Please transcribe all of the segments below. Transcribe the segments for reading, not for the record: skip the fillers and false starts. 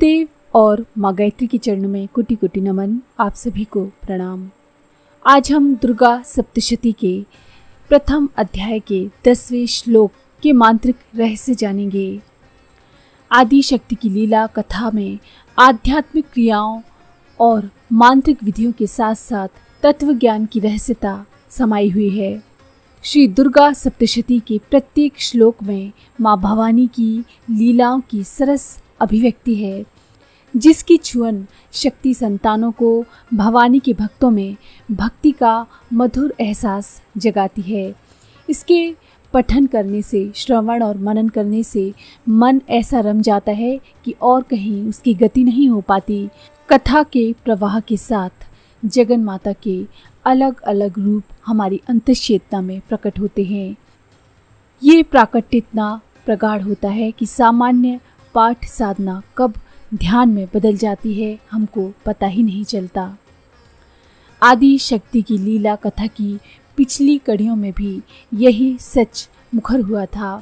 गुरुदेव और माँ गायत्री के चरणों में कोटि कोटि नमन। आप सभी को प्रणाम। आज हम दुर्गा सप्तशती के प्रथम अध्याय के 10वें श्लोक के मांत्रिक रहस्य जानेंगे। आदि शक्ति की लीला कथा में आध्यात्मिक क्रियाओं और मांत्रिक विधियों के साथ साथ तत्व ज्ञान की रहस्यता समाई हुई है। श्री दुर्गा सप्तशती के प्रत्येक श्लोक में माँ भवानी की लीलाओं की सरस अभिव्यक्ति है, जिसकी छुअन शक्ति संतानों को भवानी के भक्तों में भक्ति का मधुर एहसास जगाती है। इसके पठन करने से, श्रवण और मनन करने से मन ऐसा रम जाता है कि और कहीं उसकी गति नहीं हो पाती। कथा के प्रवाह के साथ जगन माता के अलग अलग रूप हमारी अंतश्चेतना में प्रकट होते हैं। ये प्राकट्य इतना प्रगाढ़ होता है कि सामान्य पाठ साधना कब ध्यान में बदल जाती है हमको पता ही नहीं चलता। आदि शक्ति की लीला कथा की पिछली कड़ियों में भी यही सच मुखर हुआ था।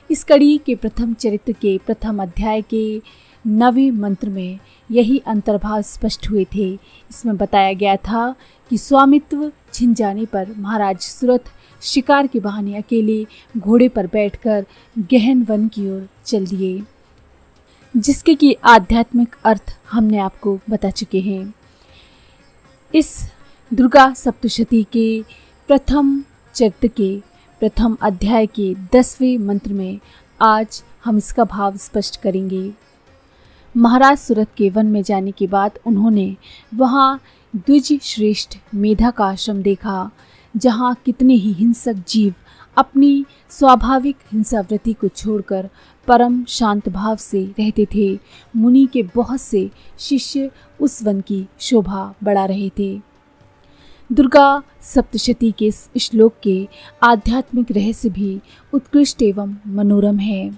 इस कड़ी के प्रथम चरित्र के प्रथम अध्याय के 9वें मंत्र में यही अंतर्भाव स्पष्ट हुए थे। इसमें बताया गया था कि स्वामित्व छिन जाने पर महाराज सुरथ शिकार के बहाने अकेले घोड़े पर बैठकर गहन वन की ओर चल दिए, जिसके की आध्यात्मिक अर्थ हमने आपको बता चुके हैं। इस दुर्गा सप्तशती के प्रथम चरित्र के प्रथम अध्याय के 10वें मंत्र में आज हम इसका भाव स्पष्ट करेंगे। महाराज सुरथ के वन में जाने के बाद उन्होंने वहाँ द्विज श्रेष्ठ मेधा का आश्रम देखा, जहाँ कितने ही हिंसक जीव अपनी स्वाभाविक हिंसावृत्ति को छोड़कर परम शांत भाव से रहते थे। मुनि के बहुत से शिष्य उस वन की शोभा बढ़ा रहे थे। दुर्गा सप्तशती के इस श्लोक के आध्यात्मिक रहस्य भी उत्कृष्ट एवं मनोरम है।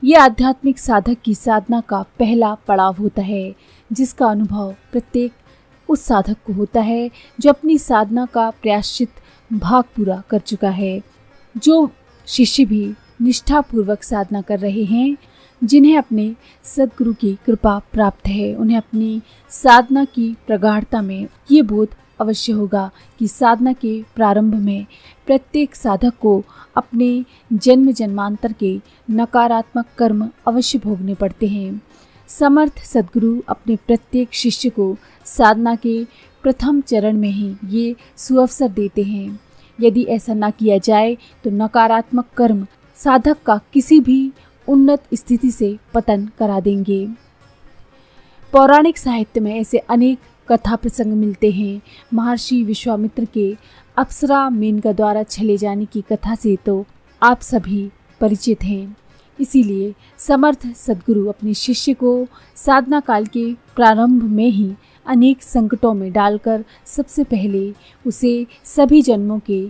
ये आध्यात्मिक साधक की साधना का पहला पड़ाव होता है, जिसका अनुभव प्रत्येक उस साधक को होता है जो अपनी साधना का प्रायश्चित भाग पूरा कर चुका है। जो शिष्य भी निष्ठापूर्वक साधना कर रहे हैं, जिन्हें अपने सद्गुरु की कृपा प्राप्त है, उन्हें अपनी साधना की प्रगाढ़ता में ये बोध अवश्य होगा कि साधना के प्रारंभ में प्रत्येक साधक को अपने जन्म जन्मांतर के नकारात्मक कर्म अवश्य भोगने पड़ते हैं। समर्थ सद्गुरु अपने प्रत्येक शिष्य को साधना के प्रथम चरण में ही ये सुअवसर देते हैं। यदि ऐसा ना किया जाए तो नकारात्मक कर्म साधक का किसी भी उन्नत स्थिति से पतन करा देंगे। पौराणिक साहित्य में ऐसे अनेक कथा प्रसंग मिलते हैं। महर्षि विश्वामित्र के अप्सरा मेनका द्वारा छले जाने की कथा से तो आप सभी परिचित हैं। इसीलिए समर्थ सद्गुरु अपने शिष्य को साधना काल के प्रारंभ में ही अनेक संकटों में डालकर सबसे पहले उसे सभी जन्मों के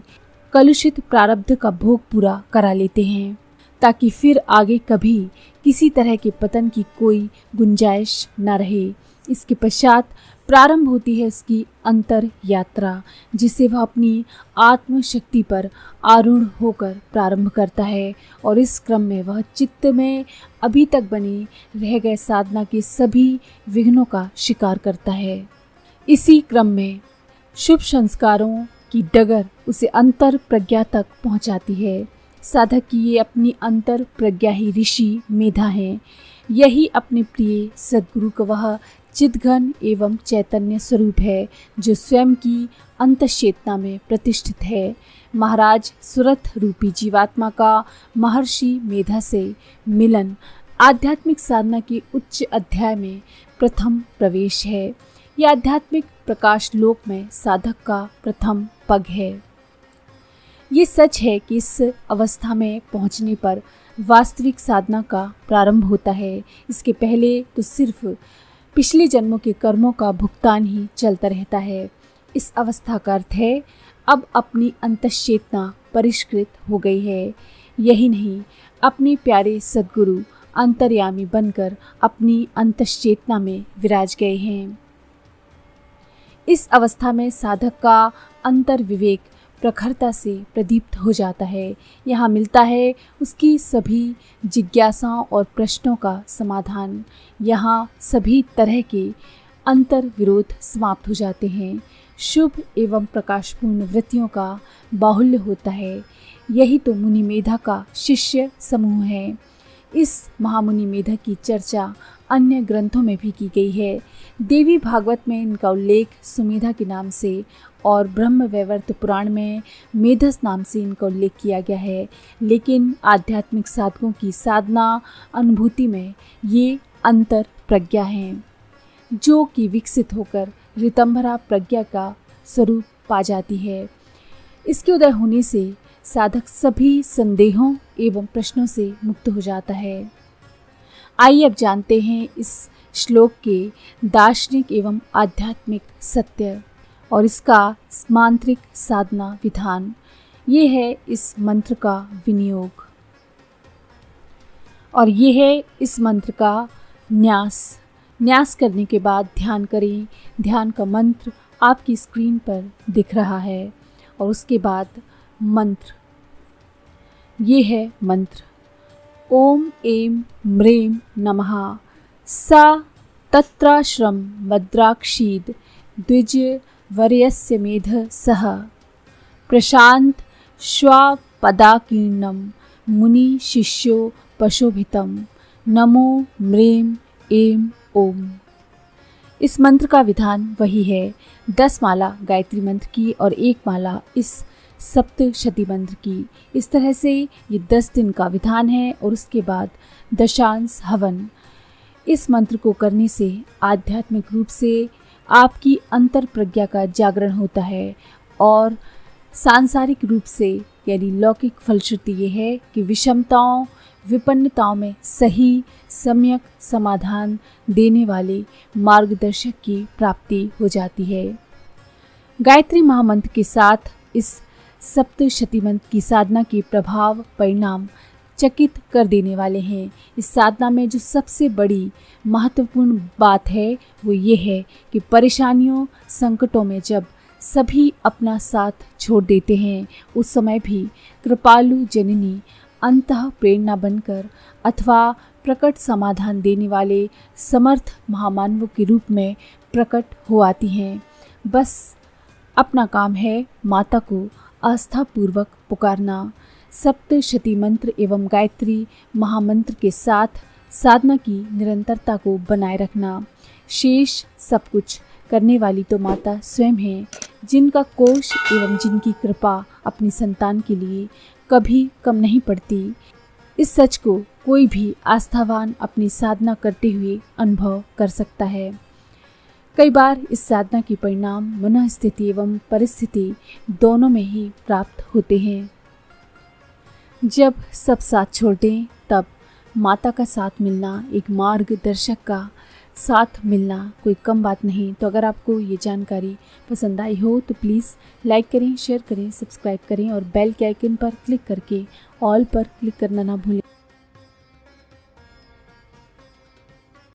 कलुषित प्रारब्ध का भोग पूरा करा लेते हैं, ताकि फिर आगे कभी किसी तरह के पतन की कोई गुंजाइश न रहे। इसके पश्चात प्रारंभ होती है इसकी अंतर यात्रा, जिसे वह अपनी आत्मशक्ति पर आरूढ़ होकर प्रारंभ करता है, और इस क्रम में वह चित्त में अभी तक बने रह गए साधना के सभी विघ्नों का शिकार करता है। इसी क्रम में शुभ संस्कारों की डगर उसे अंतर प्रज्ञा तक पहुंचाती है। साधक की ये अपनी अंतर प्रज्ञा ही ऋषि मेधा है। यही अपने प्रिय सद्गुरु का वह चिद्घन एवं चैतन्य स्वरूप है, जो स्वयं की अंतश्चेतना में प्रतिष्ठित है। महाराज सुरथ रूपी जीवात्मा का महर्षि मेधा से मिलन आध्यात्मिक साधना के उच्च अध्याय में प्रथम प्रवेश है। यह आध्यात्मिक प्रकाश लोक में साधक का प्रथम पग है। ये सच है कि इस अवस्था में पहुंचने पर वास्तविक साधना का प्रारंभ होता है। इसके पहले तो सिर्फ पिछले जन्मों के कर्मों का भुगतान ही चलता रहता है। इस अवस्था का अर्थ है अब अपनी अंतश्चेतना परिष्कृत हो गई है। यही नहीं, अपने प्यारे सद्गुरु अंतर्यामी बनकर अपनी अंतश्चेतना में विराज गए हैं। इस अवस्था में साधक का अंतर विवेक प्रखरता से प्रदीप्त हो जाता है। यहाँ मिलता है उसकी सभी जिज्ञासाओं और प्रश्नों का समाधान। यहाँ सभी तरह के अंतर विरोध समाप्त हो जाते हैं। शुभ एवं प्रकाशपूर्ण वृत्तियों का बाहुल्य होता है। यही तो मुनि मेधा का शिष्य समूह है। इस महामुनि मेधा की चर्चा अन्य ग्रंथों में भी की गई है। देवी भागवत में इनका उल्लेख सुमेधा के नाम से और ब्रह्म वैवर्त पुराण में मेधस नाम से इनका उल्लेख किया गया है। लेकिन आध्यात्मिक साधकों की साधना अनुभूति में ये अंतर प्रज्ञा हैं, जो कि विकसित होकर ऋतंभरा प्रज्ञा का स्वरूप पा जाती है। इसके उदय होने से साधक सभी संदेहों एवं प्रश्नों से मुक्त हो जाता है। आइए अब जानते हैं इस श्लोक के दार्शनिक एवं आध्यात्मिक सत्य और इसका मांत्रिक साधना विधान। ये है इस मंत्र का विनियोग और ये है इस मंत्र का न्यास। न्यास करने के बाद ध्यान करें। ध्यान का मंत्र आपकी स्क्रीन पर दिख रहा है और उसके बाद मंत्र, ये है मंत्र। ओम ऐं म्रीं नमः सा तत्राश्रम मद्राक्षीद द्विज वर्यस्य मेध सह प्रशांत श्वापदाकीर्णम मुनि शिष्यो पशोभितम नमो म्रीं ऐं ओम। इस मंत्र का विधान वही है 10 माला गायत्री मंत्र की और 1 माला इस सप्तशती मंत्र की। इस तरह से ये 10 दिन का विधान है और उसके बाद दशांश हवन। इस मंत्र को करने से आध्यात्मिक रूप से आपकी अंतर प्रज्ञा का जागरण होता है और सांसारिक रूप से यानी लौकिक फलश्रुति ये है कि विषमताओं विपन्नताओं में सही सम्यक समाधान देने वाले मार्गदर्शक की प्राप्ति हो जाती है। गायत्री महामंत्र के साथ इस सप्तशती मंत्र की साधना के प्रभाव परिणाम चकित कर देने वाले हैं। इस साधना में जो सबसे बड़ी महत्वपूर्ण बात है वो ये है कि परेशानियों संकटों में जब सभी अपना साथ छोड़ देते हैं उस समय भी कृपालु जननी अंतः प्रेरणा बनकर अथवा प्रकट समाधान देने वाले समर्थ महामानवों के रूप में प्रकट हो आती हैं। बस अपना काम है माता को आस्थापूर्वक पुकारना। सप्तशती मंत्र एवं गायत्री महामंत्र के साथ साधना की निरंतरता को बनाए रखना। शेष सब कुछ करने वाली तो माता स्वयं है, जिनका कोश एवं जिनकी कृपा अपनी संतान के लिए कभी कम नहीं पड़ती। इस सच को कोई भी आस्थावान अपनी साधना करते हुए अनुभव कर सकता है। कई बार इस साधना के परिणाम मनोस्थिति एवं परिस्थिति दोनों में ही प्राप्त होते हैं। जब सब साथ छोड़ दें तब माता का साथ मिलना, एक मार्गदर्शक का साथ मिलना कोई कम बात नहीं। तो अगर आपको ये जानकारी पसंद आई हो तो प्लीज़ लाइक करें, शेयर करें, सब्सक्राइब करें और बेल के आइकन पर क्लिक करके ऑल पर क्लिक करना ना भूलें।